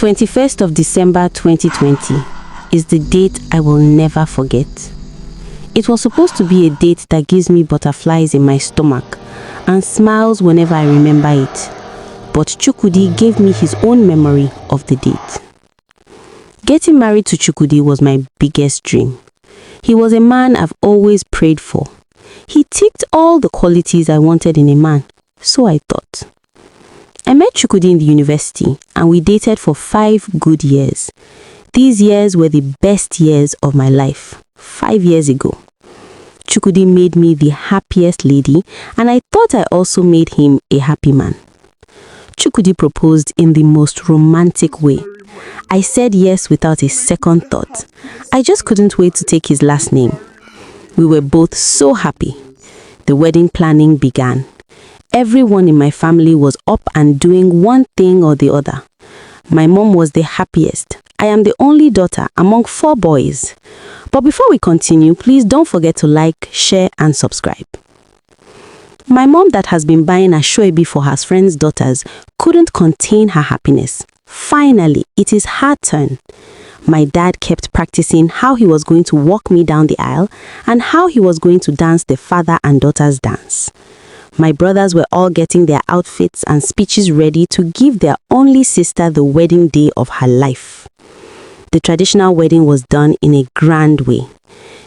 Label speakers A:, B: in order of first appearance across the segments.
A: 21st of December 2020 is the date I will never forget. It was supposed to be a date that gives me butterflies in my stomach and smiles whenever I remember it. But Chukwudi gave me his own memory of the date. Getting married to Chukwudi was my biggest dream. He was a man I've always prayed for. He ticked all the qualities I wanted in a man, so I thought. I met Chukwudi in the university and we dated for 5 good years. These years were the best years of my life. 5 years ago. Chukwudi made me the happiest lady and I thought I also made him a happy man. Chukwudi proposed in the most romantic way. I said yes without a second thought. I just couldn't wait to take his last name. We were both so happy. The wedding planning began. Everyone in my family was up and doing one thing or the other. My mom was the happiest. I am the only daughter among 4 boys. But before we continue, please don't forget to like, share and subscribe. My mom that has been buying ashwabi for her friends' daughters couldn't contain her happiness. Finally, it is her turn. My dad kept practicing how he was going to walk me down the aisle and how he was going to dance the father and daughter's dance. My brothers were all getting their outfits and speeches ready to give their only sister the wedding day of her life. The traditional wedding was done in a grand way.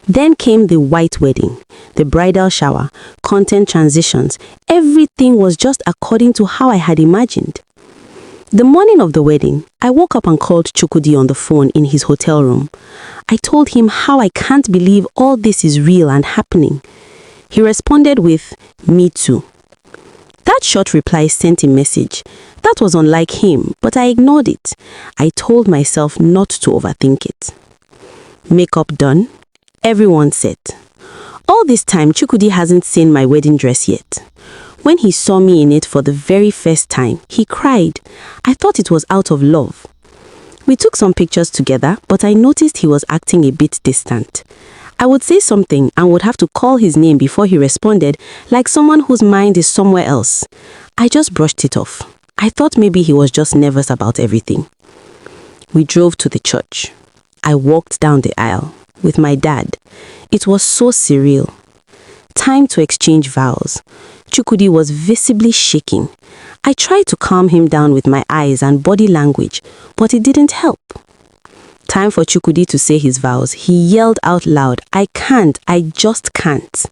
A: Then came the white wedding, the bridal shower, content transitions. Everything was just according to how I had imagined. The morning of the wedding, I woke up and called Chukwudi on the phone in his hotel room. I told him how I can't believe all this is real and happening. He responded with, "Me too." That short reply sent a message. That was unlike him, but I ignored it. I told myself not to overthink it. Makeup done. Everyone set. All this time, Chukwudi hasn't seen my wedding dress yet. When he saw me in it for the very first time, he cried. I thought it was out of love. We took some pictures together, but I noticed he was acting a bit distant. I would say something and would have to call his name before he responded, like someone whose mind is somewhere else. I just brushed it off. I thought maybe he was just nervous about everything. We drove to the church. I walked down the aisle with my dad. It was so surreal. Time to exchange vows. Chukwudi was visibly shaking. I tried to calm him down with my eyes and body language, but it didn't help. Time for Chukwudi to say his vows. He yelled out loud, "I can't, I just can't."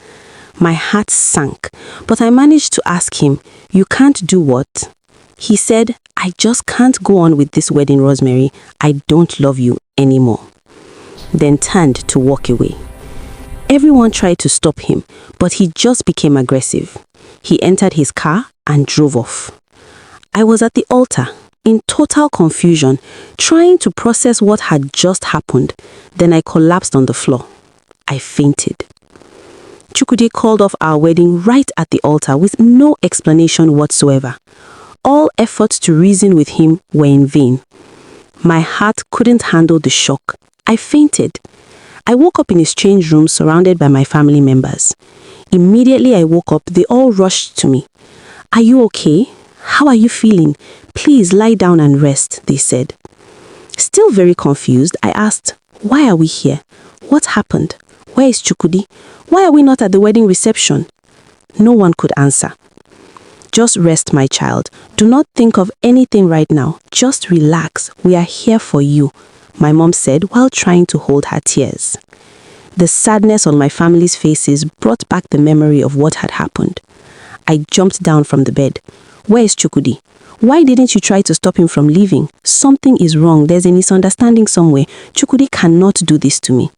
A: My heart sank, but I managed to ask him, "You can't do what?" He said, "I just can't go on with this wedding, Rosemary. I don't love you anymore." Then turned to walk away. Everyone tried to stop him, but he just became aggressive. He entered his car and drove off. I was at the altar, in total confusion, trying to process what had just happened. Then I collapsed on the floor. I fainted. Chukwudi called off our wedding right at the altar with no explanation whatsoever. All efforts to reason with him were in vain. My heart couldn't handle the shock. I fainted. I woke up in a strange room surrounded by my family members. Immediately I woke up, they all rushed to me. "Are you okay? How are you feeling? Please lie down and rest," they said. Still very confused, I asked, "Why are we here? What happened? Where is Chukwudi? Why are we not at the wedding reception?" No one could answer. "Just rest, my child. Do not think of anything right now. Just relax. We are here for you," my mom said while trying to hold her tears. The sadness on my family's faces brought back the memory of what had happened. I jumped down from the bed. "Where is Chukwudi? Why didn't you try to stop him from leaving? Something is wrong. There's a misunderstanding somewhere. Chukwudi cannot do this to me.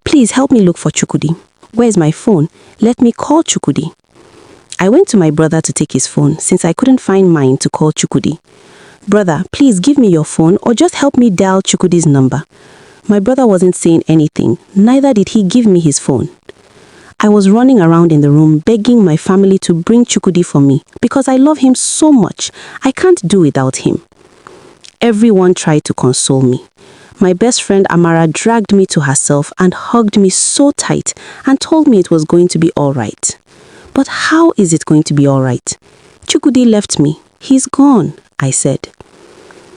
A: Please help me look for Chukwudi. Where's my phone? Let me call Chukwudi." I went to my brother to take his phone since I couldn't find mine to call Chukwudi. "Brother, please give me your phone or just help me dial Chukwudi's number." My brother wasn't saying anything, neither did he give me his phone. I was running around in the room begging my family to bring Chukwudi for me because I love him so much. I can't do without him. Everyone tried to console me. My best friend Amara dragged me to herself and hugged me so tight and told me it was going to be all right. But how is it going to be all right? Chukwudi left me. He's gone, I said.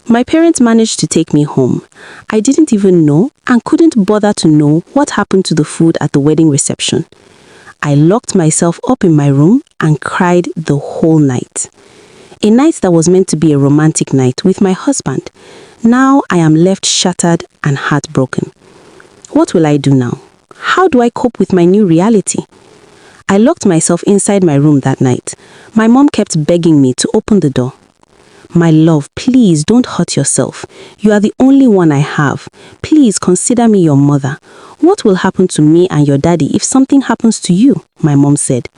A: My parents managed to take me home. I didn't even know and couldn't bother to know what happened to the food at the wedding reception. I locked myself up in my room and cried the whole night. A night that was meant to be a romantic night with my husband. Now I am left shattered and heartbroken. What will I do now? How do I cope with my new reality? I locked myself inside my room that night. My mom kept begging me to open the door. My love, please don't hurt yourself. You are the only one I have. Please consider me your mother. What will happen to me and your daddy if something happens to you? My mom said.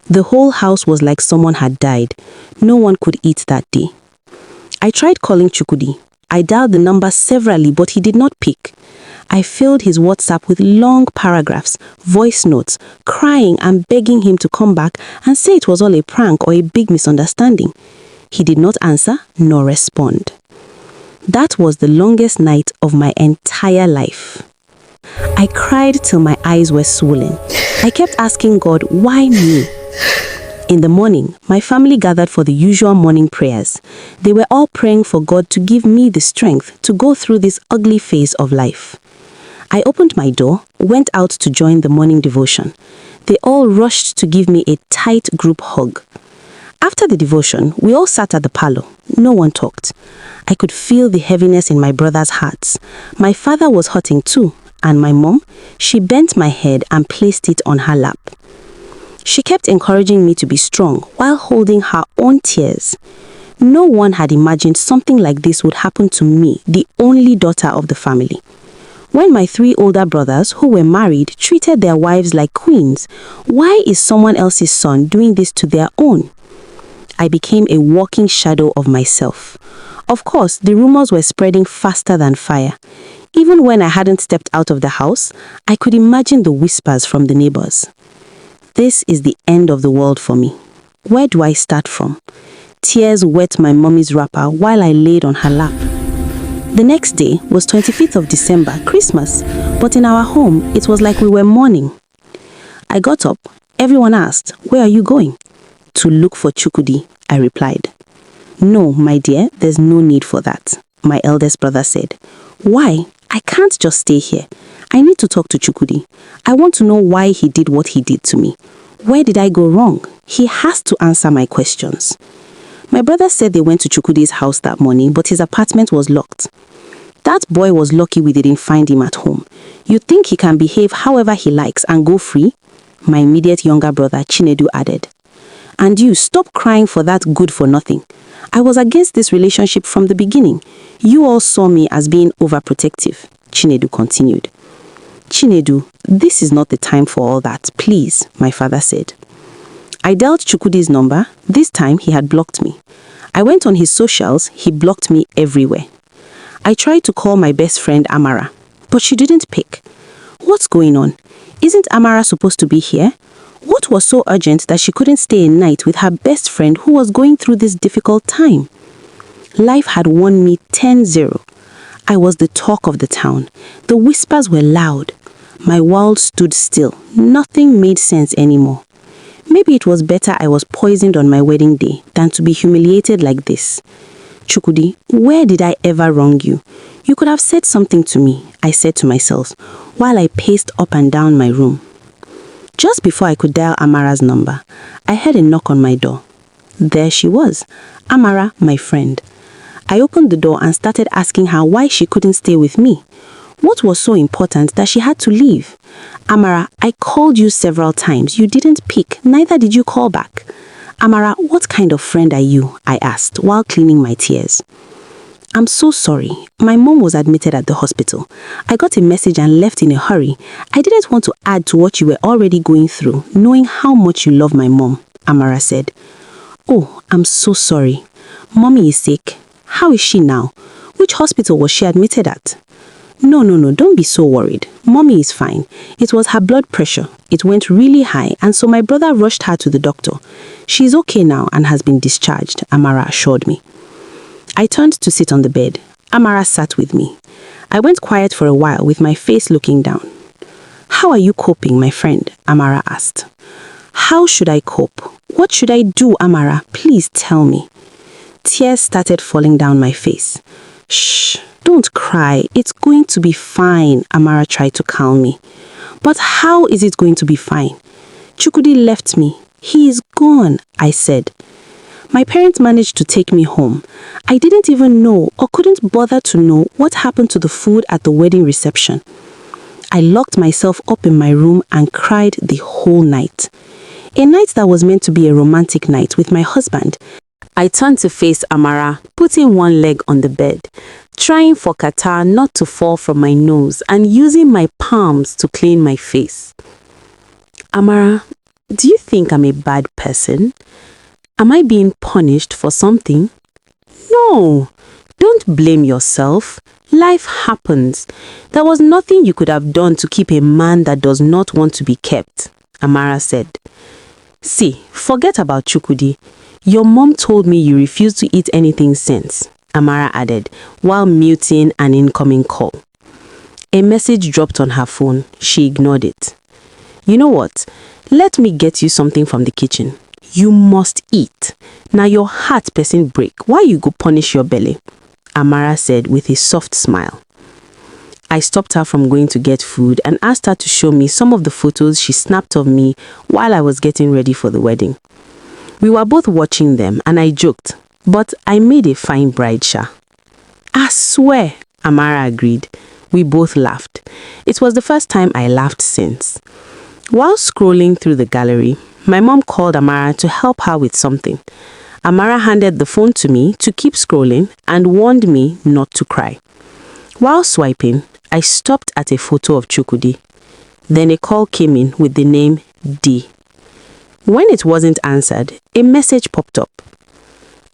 A: The whole house was like someone had died. No one could eat that day. I tried calling Chukudi. I dialed the number severally, but he did not pick. I filled his WhatsApp with long paragraphs, voice notes, crying and begging him to come back and say it was all a prank or a big misunderstanding. He did not answer nor respond. That was the longest night of my entire life. I cried till my eyes were swollen. I kept asking God, why me? In the morning, my family gathered for the usual morning prayers. They were all praying for God to give me the strength to go through this ugly phase of life. I opened my door, went out to join the morning devotion. They all rushed to give me a tight group hug. After the devotion, we all sat at the parlor. No one talked. I could feel the heaviness in my brothers' hearts. My father was hurting too, and my mom, she bent my head and placed it on her lap. She kept encouraging me to be strong while holding her own tears. No one had imagined something like this would happen to me, the only daughter of the family. When my 3 older brothers, who were married, treated their wives like queens, why is someone else's son doing this to their own? I became a walking shadow of myself. Of course, the rumors were spreading faster than fire. Even when I hadn't stepped out of the house, I could imagine the whispers from the neighbors. This is the end of the world for me. Where do I start from? Tears wet my mommy's wrapper while I laid on her lap. The next day was 25th of December, Christmas, but in our home, it was like we were mourning. I got up. Everyone asked, "Where are you going?" "To look for Chukudi," I replied. "No, my dear, there's no need for that," my eldest brother said. "Why? I can't just stay here. I need to talk to Chukudi. I want to know why he did what he did to me. Where did I go wrong? He has to answer my questions." My brother said they went to Chukudi's house that morning, but his apartment was locked. That boy was lucky we didn't find him at home. You'd think he can behave however he likes and go free? My immediate younger brother, Chinedu, added. "And you, stop crying for that good for nothing. I was against this relationship from the beginning. You all saw me as being overprotective," Chinedu continued. "Chinedu, this is not the time for all that, please," my father said. I dialed Chukudi's number. This time he had blocked me. I went on his socials. He blocked me everywhere. I tried to call my best friend Amara, but she didn't pick. What's going on? Isn't Amara supposed to be here? What was so urgent that she couldn't stay a night with her best friend who was going through this difficult time? Life had won me 10-0. I was the talk of the town. The whispers were loud. My world stood still. Nothing made sense anymore. Maybe it was better I was poisoned on my wedding day than to be humiliated like this. "Chukudi, where did I ever wrong you? You could have said something to me," I said to myself, while I paced up and down my room. Just before I could dial Amara's number, I heard a knock on my door. There she was, Amara, my friend. I opened the door and started asking her why she couldn't stay with me. What was so important that she had to leave? "Amara, I called you several times. You didn't pick, neither did you call back." "Amara, what kind of friend are you?" I asked while cleaning my tears. "I'm so sorry. My mom was admitted at the hospital. I got a message and left in a hurry. I didn't want to add to what you were already going through, knowing how much you love my mom," Amara said. "Oh, I'm so sorry. Mommy is sick. How is she now? Which hospital was she admitted at?" No, don't be so worried. Mommy is fine. It was her blood pressure. It went really high, and so my brother rushed her to the doctor. She's okay now and has been discharged," Amara assured me. I turned to sit on the bed. Amara sat with me. I went quiet for a while with my face looking down. "How are you coping, my friend?" Amara asked. "How should I cope? What should I do, Amara? Please tell me." Tears started falling down my face. Shh, don't cry. It's going to be fine, Amara tried to calm me. But how is it going to be fine? Chukwudi left me. He is gone, I said. My parents managed to take me home. I didn't even know or couldn't bother to know what happened to the food at the wedding reception. I locked myself up in my room and cried the whole night. A night that was meant to be a romantic night with my husband. I turned to face Amara, putting one leg on the bed, trying for catarrh not to fall from my nose and using my palms to clean my face. Amara, do you think I'm a bad person? Am I being punished for something? No, don't blame yourself. Life happens. There was nothing you could have done to keep a man that does not want to be kept, Amara said. See, forget about Chukwudi. Your mom told me you refused to eat anything since, Amara added, while muting an incoming call. A message dropped on her phone. She ignored it. You know what? Let me get you something from the kitchen. You must eat. Now your heart person break. Why you go punish your belly? Amara said with a soft smile. I stopped her from going to get food and asked her to show me some of the photos she snapped of me while I was getting ready for the wedding. We were both watching them and I joked, but I made a fine bride, Sha. I swear, Amara agreed. We both laughed. It was the first time I laughed since. While scrolling through the gallery, my mom called Amara to help her with something. Amara handed the phone to me to keep scrolling and warned me not to cry. While swiping, I stopped at a photo of Chukwudi. Then a call came in with the name D. When it wasn't answered, a message popped up.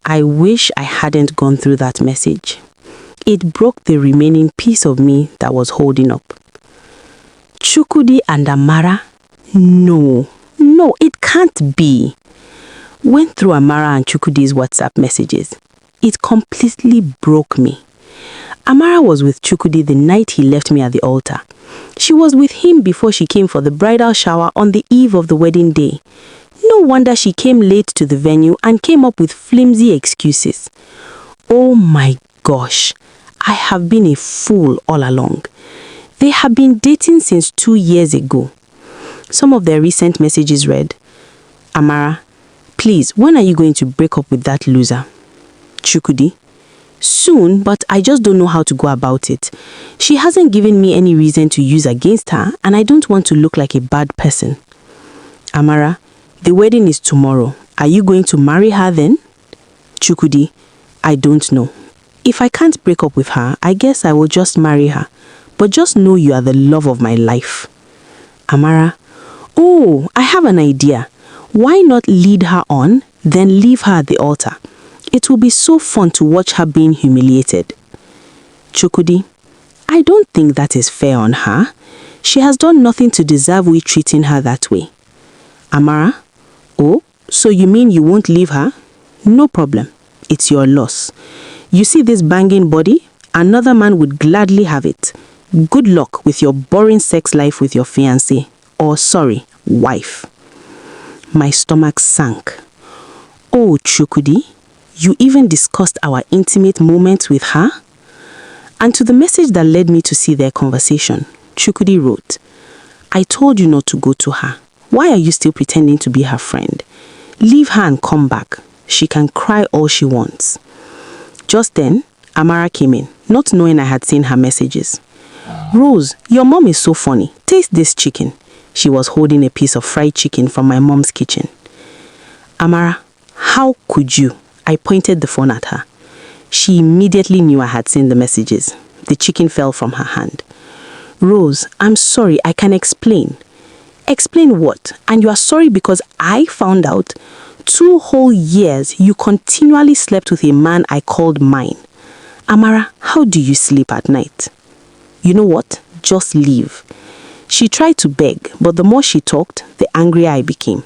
A: I wish I hadn't gone through that message. It broke the remaining piece of me that was holding up. Chukwudi and Amara? No, it can't be. Went through Amara and Chukwudi's WhatsApp messages. It completely broke me. Amara was with Chukwudi the night he left me at the altar. She was with him before she came for the bridal shower on the eve of the wedding day. No wonder she came late to the venue and came up with flimsy excuses. Oh my gosh, I have been a fool all along. They have been dating since 2 years ago. Some of their recent messages read, Amara, please, when are you going to break up with that loser? Chukwudi, soon, but I just don't know how to go about it. She hasn't given me any reason to use against her and I don't want to look like a bad person. Amara, the wedding is tomorrow. Are you going to marry her then? Chukwudi, I don't know. If I can't break up with her, I guess I will just marry her. But just know you are the love of my life. Amara, oh, I have an idea. Why not lead her on, then leave her at the altar? It will be so fun to watch her being humiliated. Chukwudi, I don't think that is fair on her. She has done nothing to deserve we treating her that way. Amara, oh, so you mean you won't leave her? No problem. It's your loss. You see this banging body? Another man would gladly have it. Good luck with your boring sex life with your fiancé. Or sorry, wife. My stomach sank. Oh, Chukwudi, you even discussed our intimate moments with her? And to the message that led me to see their conversation, Chukwudi wrote, I told you not to go to her. Why are you still pretending to be her friend? Leave her and come back. She can cry all she wants. Just then, Amara came in, not knowing I had seen her messages. Rose, your mom is so funny. Taste this chicken. She was holding a piece of fried chicken from my mom's kitchen. Amara, how could you? I pointed the phone at her. She immediately knew I had seen the messages. The chicken fell from her hand. Rose, I'm sorry, I can explain. Explain what? And you are sorry because I found out 2 whole years you continually slept with a man I called mine. Amara, how do you sleep at night? You know what? Just leave. She tried to beg, but the more she talked, the angrier I became.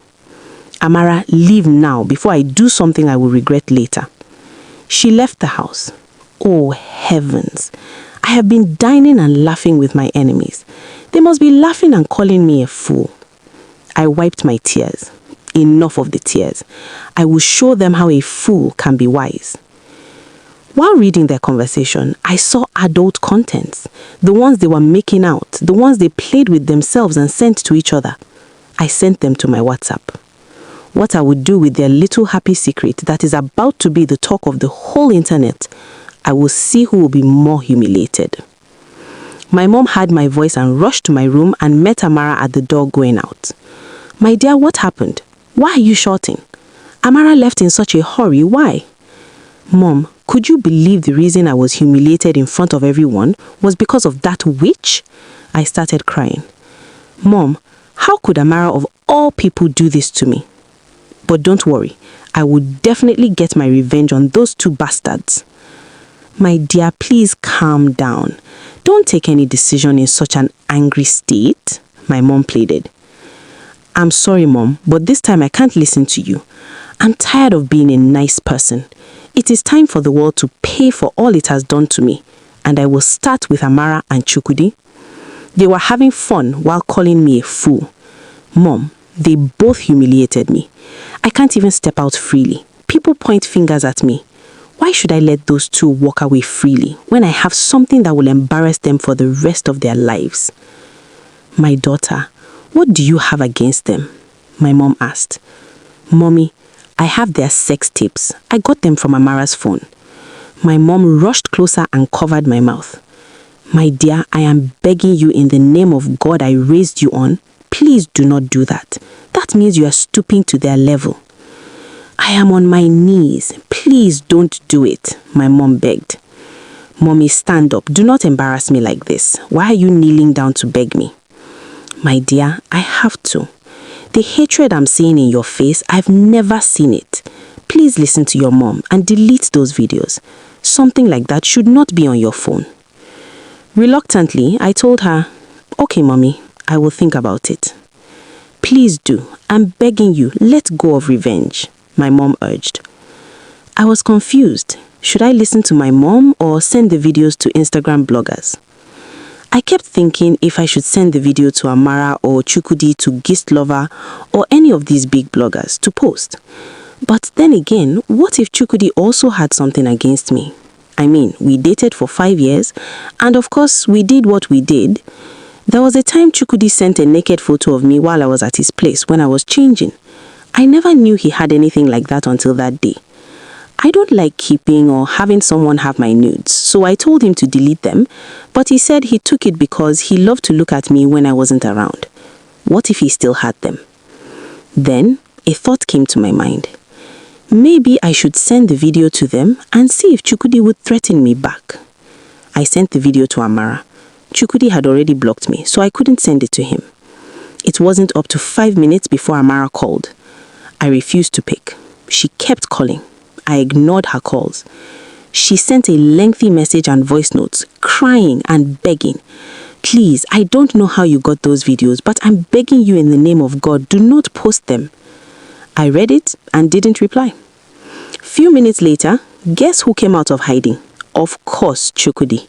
A: Amara, leave now before I do something I will regret later. She left the house. Oh heavens, I have been dining and laughing with my enemies. They must be laughing and calling me a fool. I wiped my tears. Enough of the tears. I will show them how a fool can be wise. While reading their conversation, I saw adult contents, the ones they were making out, the ones they played with themselves and sent to each other. I sent them to my WhatsApp. What I would do with their little happy secret that is about to be the talk of the whole internet, I will see who will be more humiliated. My mom heard my voice and rushed to my room and met Amara at the door going out. "My dear, what happened? Why are you shouting? Amara left in such a hurry. Why?" "Mom, could you believe the reason I was humiliated in front of everyone was because of that witch?" I started crying. "Mom, how could Amara of all people do this to me? But don't worry, I will definitely get my revenge on those two bastards." "My dear, please calm down. Don't take any decision in such an angry state," my mom pleaded. "I'm sorry, Mom, but this time I can't listen to you. I'm tired of being a nice person. It is time for the world to pay for all it has done to me, and I will start with Amara and Chukwudi. They were having fun while calling me a fool. Mom, they both humiliated me. I can't even step out freely. People point fingers at me. Why should I let those two walk away freely when I have something that will embarrass them for the rest of their lives?" "My daughter, what do you have against them?" my mom asked. "Mommy, I have their sex tapes. I got them from Amara's phone." My mom rushed closer and covered my mouth. "My dear, I am begging you in the name of God I raised you on, please do not do that. That means you are stooping to their level." "I am on my knees. Please don't do it," my mom begged. "Mommy, stand up. Do not embarrass me like this. Why are you kneeling down to beg me?" "My dear, I have to. The hatred I'm seeing in your face, I've never seen it. Please listen to your mom and delete those videos. Something like that should not be on your phone." Reluctantly, I told her, "Okay, Mommy, I will think about it." "Please do. I'm begging you, let go of revenge," my mom urged. I was confused. Should I listen to my mom or send the videos to Instagram bloggers? I kept thinking if I should send the video to Amara or Chukwudi to Gist Lover or any of these big bloggers to post. But then again, what if Chukwudi also had something against me? I mean, we dated for 5 years, and of course, we did what we did. There was a time Chukwudi sent a naked photo of me while I was at his place when I was changing. I never knew he had anything like that until that day. I don't like keeping or having someone have my nudes, so I told him to delete them, but he said he took it because he loved to look at me when I wasn't around. What if he still had them? Then a thought came to my mind. Maybe I should send the video to them and see if Chukwudi would threaten me back. I sent the video to Amara. Chukwudi had already blocked me, so I couldn't send it to him. It wasn't up to 5 minutes before Amara called. I refused to pick. She kept calling. I ignored her calls. She sent a lengthy message and voice notes, crying and begging. "Please, I don't know how you got those videos, but I'm begging you in the name of God, do not post them." I read it and didn't reply. Few minutes later, guess who came out of hiding? Of course, Chukwudi.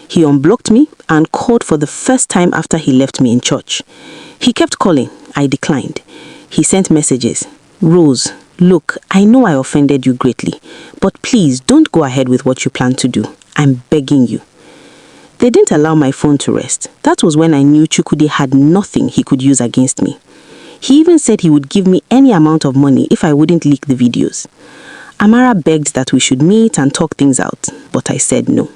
A: He unblocked me and called for the first time after he left me in church. He kept calling. I declined. He sent messages. "Rose, look, I know I offended you greatly, but please don't go ahead with what you plan to do. I'm begging you." They didn't allow my phone to rest. That was when I knew Chukwudi had nothing he could use against me. He even said he would give me any amount of money if I wouldn't leak the videos. Amara begged that we should meet and talk things out, but I said no.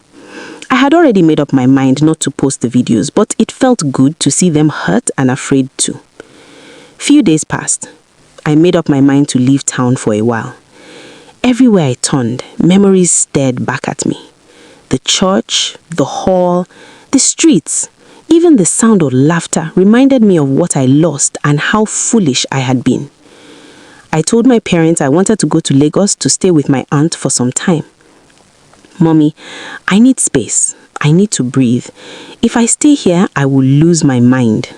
A: I had already made up my mind not to post the videos, but it felt good to see them hurt and afraid too. Few days passed. I made up my mind to leave town for a while. Everywhere I turned, memories stared back at me. The church, the hall, the streets, even the sound of laughter reminded me of what I lost and how foolish I had been. I told my parents I wanted to go to Lagos to stay with my aunt for some time. "Mommy, I need space. I need to breathe. If I stay here, I will lose my mind."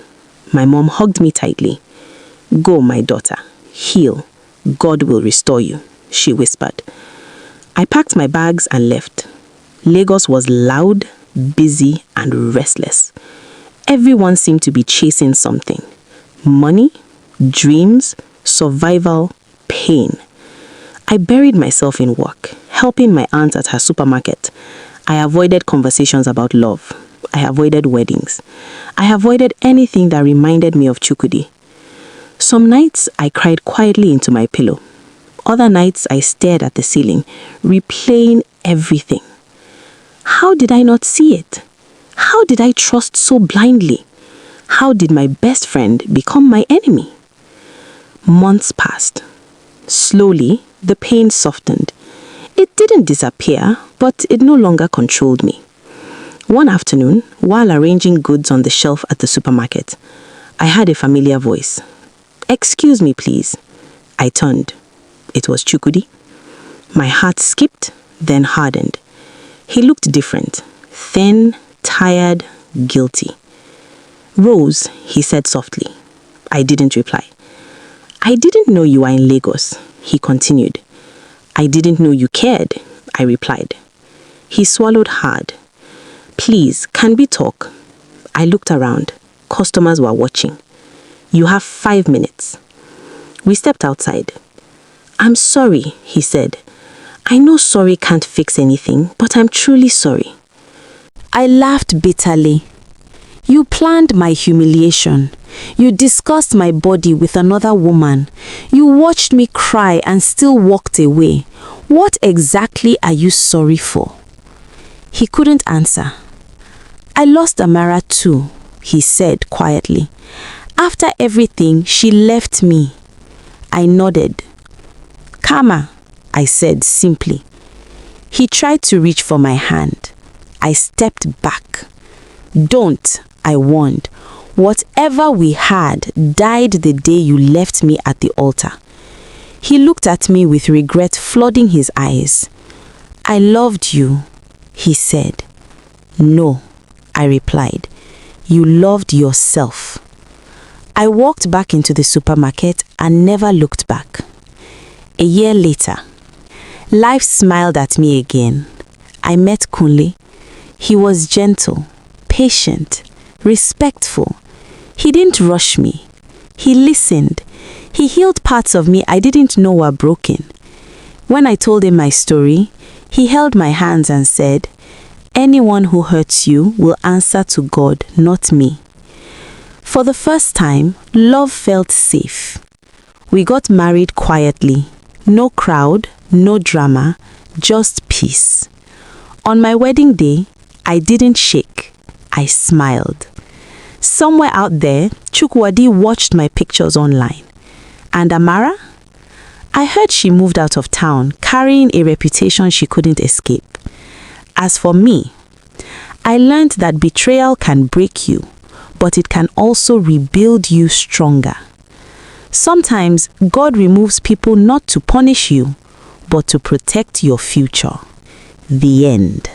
A: My mom hugged me tightly. "Go, my daughter. Heal. God will restore you," she whispered. I packed my bags and left. Lagos was loud, busy, and restless. Everyone seemed to be chasing something. Money, dreams, survival, pain. I buried myself in work, helping my aunt at her supermarket. I avoided conversations about love. I avoided weddings. I avoided anything that reminded me of Chukwudi. Some nights I cried quietly into my pillow. Other nights I stared at the ceiling, replaying everything. How did I not see it? How did I trust so blindly? How did my best friend become my enemy? Months passed. Slowly, the pain softened. It didn't disappear, but it no longer controlled me. One afternoon, while arranging goods on the shelf at the supermarket, I heard a familiar voice. "Excuse me, please." I turned. It was Chukwudi. My heart skipped, then hardened. He looked different, thin, tired, guilty. "Rose," he said softly. I didn't reply. "I didn't know you were in Lagos," he continued. "I didn't know you cared," I replied. He swallowed hard. "Please, can we talk?" I looked around. Customers were watching. "You have 5 minutes." We stepped outside. "I'm sorry," he said. "I know sorry can't fix anything, but I'm truly sorry." I laughed bitterly. "You planned my humiliation. You discussed my body with another woman. You watched me cry and still walked away. What exactly are you sorry for?" He couldn't answer. "I lost Amara too," he said quietly. "After everything, she left me." I nodded. "Karma," I said simply. He tried to reach for my hand. I stepped back. "Don't," I warned. "Whatever we had died the day you left me at the altar." He looked at me with regret flooding his eyes. "I loved you," he said. "No," I replied. "You loved yourself." I walked back into the supermarket and never looked back. A year later, life smiled at me again. I met Kunle. He was gentle, patient, respectful. He didn't rush me. He listened. He healed parts of me I didn't know were broken. When I told him my story, he held my hands and said, "Anyone who hurts you will answer to God, not me." For the first time, love felt safe. We got married quietly. No crowd, no drama, just peace. On my wedding day, I didn't shake. I smiled. Somewhere out there, Chukwudi watched my pictures online. And Amara? I heard she moved out of town, carrying a reputation she couldn't escape. As for me, I learned that betrayal can break you, but it can also rebuild you stronger. Sometimes God removes people not to punish you, but to protect your future. The end.